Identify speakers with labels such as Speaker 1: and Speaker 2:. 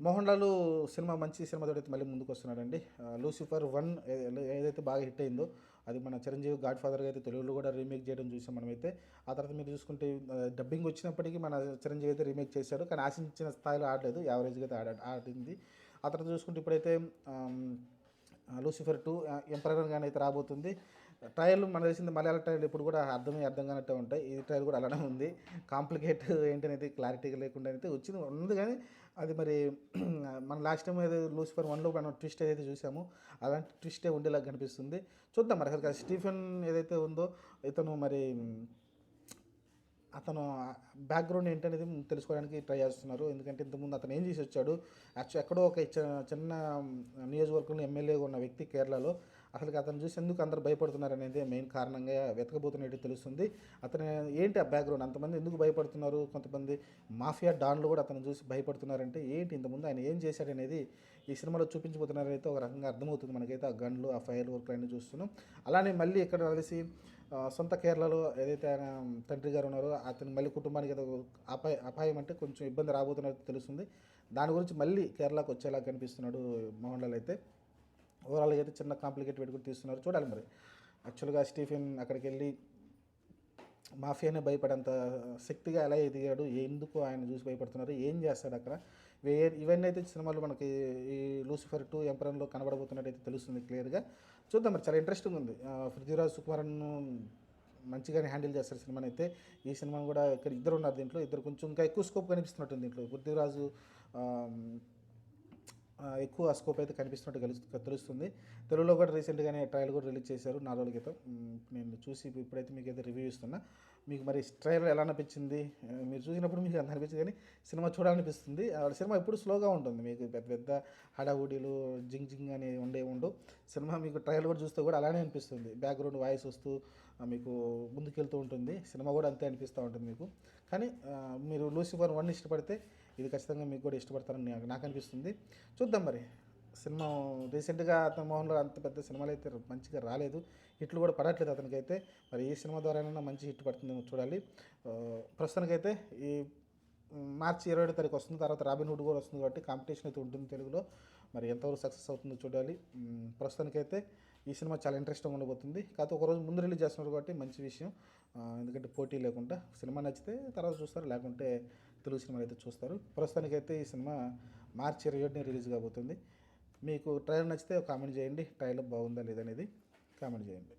Speaker 1: Mohan Lal cinema మంచి సినిమాతోటి మళ్ళీ ముందుకు వస్తున్నాడండి. లూసిఫర్ 1 ఏదైతే బాగా హిట్ అయిందో అది మన చిరంజీవి గాడ్ ఫాదర్గా అయితే తెలుగులో కూడా రీమేక్ చేయడం చూసాం మనమైతే. ఆ తర్వాత మీరు చూసుకుంటే డబ్బింగ్ వచ్చినప్పటికీ మన చిరంజీవి అయితే రీమేక్ చేశాడు, కానీ ఆశించిన స్థాయిలో ఆడలేదు, యావరేజ్గా అయితే ఆడింది. ఆ తర్వాత చూసుకుంటే ఇప్పుడైతే లూసిఫర్ 2 ఎంపరర్గానే అయితే రాబోతుంది. ట్రయల్ మన తెలిసింది మలయాళ ట్రయల్ ఇప్పుడు కూడా అర్థం కానట్టే ఉంటాయి. ఈ ట్రయల్ కూడా అలానే ఉంది. కాంప్లికేట్ ఏంటనేది క్లారిటీగా లేకుండా అయితే ఉంది, కానీ అది మరి మన లాస్ట్ టైం ఏదో లూసిఫర్ 1లో మనం ట్విస్ట్ ఏదైతే చూసామో అలాంటి ట్విస్టే ఉండేలాగా కనిపిస్తుంది. చూద్దాం మరి అసలు స్టీఫెన్ ఏదైతే ఉందో ఇతను మరి అతను బ్యాక్గ్రౌండ్ ఏంటనేది తెలుసుకోవడానికి ట్రై చేస్తున్నారు. ఎందుకంటే ఇంతకుముందు అతను ఏం చేసి వచ్చాడు, ఎక్కడో ఒక చిన్న నియోజకవర్గంలో ఎమ్మెల్యేగా ఉన్న వ్యక్తి కేరళలో. అసలు అతను చూసి ఎందుకు అందరు భయపడుతున్నారు అనేది మెయిన్ కారణంగా వెతకబోతున్నట్టు తెలుస్తుంది. అతను ఏంటి ఆ బ్యాక్గ్రౌండ్, అంతమంది ఎందుకు భయపడుతున్నారు, కొంతమంది మాఫియా డాన్లు కూడా అతను చూసి భయపడుతున్నారంటే ఏంటి, ఇంతకుముందు ఆయన ఏం చేశాడనేది ఈ సినిమాలో చూపించబోతున్నారైతే ఒక రకంగా అర్థమవుతుంది మనకైతే. ఆ గన్లు, ఆ ఫైర్ వర్క్లు అన్నీ చూస్తున్నాం. అలానే మళ్ళీ ఇక్కడ కలిసి సొంత కేరళలో ఏదైతే ఆయన తండ్రి గారు ఉన్నారో అతని మళ్ళీ కుటుంబానికి ఏదో అపాయం అంటే కొంచెం ఇబ్బంది రాబోతున్నట్టు తెలుస్తుంది. దాని గురించి మళ్ళీ కేరళకు వచ్చేలా కనిపిస్తున్నాడు మోహన్ లాల్ అయితే. ఓవరాల్గా అయితే చిన్న కాంప్లికేట్ పెట్టుకుని తీస్తున్నారు, చూడాలి మరి. యాక్చువల్గా స్టీఫెన్ అక్కడికి వెళ్ళి మాఫియానే భయపడేంత శక్తిగా ఎలా ఎదిగాడు, ఎందుకు ఆయన చూసి భయపడుతున్నారు, ఏం చేస్తాడు అక్కడ, ఇవన్నీ అయితే సినిమాలో మనకి ఈ లూసిఫర్ 2 ఎంపరన్లో కనబడబోతున్నట్టు అయితే తెలుస్తుంది క్లియర్గా. చూద్దాం మరి, చాలా ఇంట్రెస్టింగ్ ఉంది. పృథ్వీరాజ్ సుకుమారన్ మంచిగానే హ్యాండిల్ చేస్తారు సినిమాని అయితే. ఈ సినిమాను కూడా ఇక్కడ ఇద్దరు ఉన్నారు దీంట్లో, ఇద్దరు కొంచెం ఇంకా ఎక్కువ స్కోప్ కనిపిస్తున్నట్టుంది దీంట్లో. పృథ్వీరాజు ఎక్కువ స్కోప్ అయితే కనిపిస్తున్నట్టు తెలుస్తుంది. తెలుగులో కూడా రీసెంట్గానే ట్రయల్ కూడా రిలీజ్ చేశారు 4 రోజుల క్రితం. నేను చూసి ఇప్పుడైతే మీకు అయితే రివ్యూ ఇస్తున్నా. మీకు మరి ట్రయల్ ఎలా అనిపించింది, మీరు చూసినప్పుడు మీకు అంత అనిపించింది, కానీ సినిమా చూడాలనిపిస్తుంది. సినిమా ఎప్పుడు స్లోగా ఉంటుంది, మీకు పెద్ద పెద్ద హడావుడీలు జింగ్ అని ఉండవు. సినిమా మీకు ట్రయల్ కూడా చూస్తే కూడా అలానే అనిపిస్తుంది. బ్యాక్గ్రౌండ్ వాయిస్ వస్తూ మీకు ముందుకెళ్తూ ఉంటుంది. సినిమా కూడా అంతే అనిపిస్తూ ఉంటుంది మీకు. కానీ మీరు లూసిఫర్ 1 ఇష్టపడితే ఇది ఖచ్చితంగా మీకు కూడా ఇష్టపడతారని నాకు అనిపిస్తుంది. చూద్దాం మరి. సినిమా రీసెంట్గా అతను మోహన్ లాల్ అంత పెద్ద సినిమాలు అయితే మంచిగా రాలేదు, హిట్లు కూడా పడట్లేదు అతనికైతే. మరి ఈ సినిమా ద్వారానైనా మంచి హిట్ పడుతుందేమో చూడాలి. ప్రస్తుతానికైతే ఈ మార్చి 27 తారీఖు వస్తుంది, తర్వాత రాబిన్హుడ్ కూడా వస్తుంది, కాబట్టి కాంపిటీషన్ అయితే ఉంటుంది తెలుగులో. మరి ఎంతవరకు సక్సెస్ అవుతుందో చూడాలి. ప్రస్తుతానికైతే ఈ సినిమా చాలా ఇంట్రెస్టింగ్ ఉండబోతుంది. కాకపోతే ఒకరోజు ముందు రిలీజ్ చేస్తున్నారు కాబట్టి మంచి విషయం. ఎందుకంటే పోటీ లేకుండా సినిమా నచ్చితే తర్వాత చూస్తారు, లేకుంటే తెలుగు సినిమాలు అయితే చూస్తారు. ప్రస్తుతానికైతే ఈ సినిమా మార్చి 27ని రిలీజ్ కాబోతుంది. మీకు ట్రైలర్ నచ్చితే కామెంట్ చేయండి, ట్రైలర్ బాగుందా లేదనేది కామెంట్ చేయండి.